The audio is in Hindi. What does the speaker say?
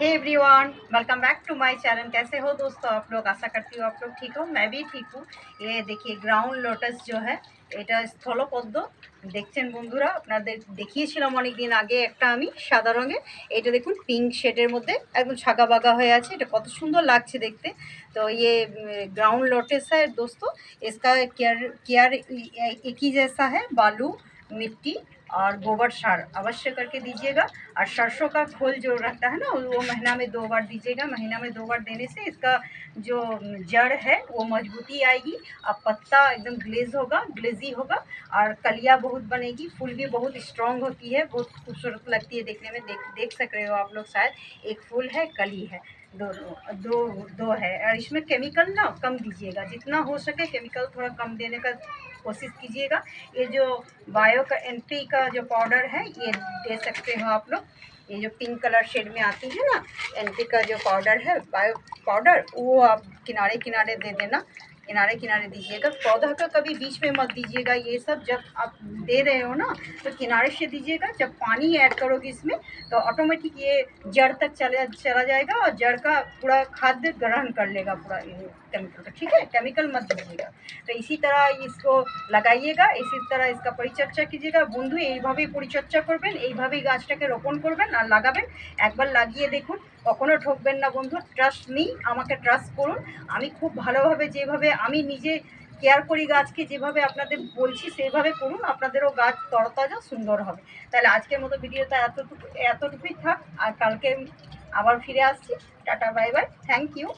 Hey everyone, welcome back to my channel. कैसे हो दोस्तों आप लोग? आशा करती हूँ आप लोग ठीक हो। मैं भी ठीक हूँ। ये देखिए ग्राउंड लोटस जो है এটা স্থলপদ্ম দেখছেন বন্ধুরা। আপনাদের দেখিয়েছিলাম অনেক দিন আগে একটা আমি সাদা রঙের। এটা দেখুন পিঙ্ক শেডের মধ্যে একদম ছাগা বাগা হয়ে আছে। এটা কত সুন্দর লাগছে দেখতে। तो ये ग्राउंड लोटस है दोस्तों। इसका केयर केयर एक ही जैसा है, बालू मिट्टी और गोबर सार अवश्य करके दीजिएगा। और सरसों का खोल जो रहता है ना वो महीना में 2 बार दीजिएगा। महीना में 2 बार देने से इसका जो जड़ है वो मजबूती आएगी और पत्ता एकदम ग्लेजी होगा और कलियाँ बहुत बनेगी। फूल भी बहुत स्ट्रॉन्ग होती है, बहुत खूबसूरत लगती है देखने में। देख सक रहे हो आप लोग शायद। एक फूल है, कली है, दो दो दो है। और इसमें केमिकल ना कम दीजिएगा, जितना हो सके केमिकल थोड़ा कम देने का कोशिश कीजिएगा। ये जो बायो का एंटी का जो पाउडर है ये दे सकते हो आप लोग। ये जो पिंक कलर शेड में आती है ना एंटी का जो पाउडर है, बायो पाउडर, वो आप किनारे किनारे दे देना। किनारे किनारे दीजिएगा। पौधा का कभी बीच में मत दीजिएगा। ये सब जब आप दे रहे हो ना तो किनारे से दीजिएगा। जब पानी ऐड करोगे इसमें तो ऑटोमेटिक ये जड़ तक चला जाएगा और जड़ का पूरा खाद्य ग्रहण कर लेगा पूरा केमिकल का। ठीक है, केमिकल मत दीजिएगा। तो इसी तरह इसको लगाइएगा, इसी तरह इसका परिचर्चा कीजिएगा। বন্ধু এইভাবেই পরিচর্যা করবেন, এইভাবেই গাছটাকে রোপণ করবেন আর লাগাবেন। একবার লাগিয়ে দেখুন, কখনো ঠকবেন না বন্ধু। ট্রাস্ট মি, আমাকে ট্রাস্ট করুন। আমি খুব ভালোভাবে যেভাবে আমি নিজে কেয়ার করি গাছকে, যেভাবে আপনাদের বলছি সেইভাবে করুন, আপনাদেরও গাছ তরতাজা সুন্দর হবে। তাহলে আজকের মতো ভিডিওটা এতটুকুই থাক। আর কালকে আবার ফিরে আসছি। Tata bye bye, thank you.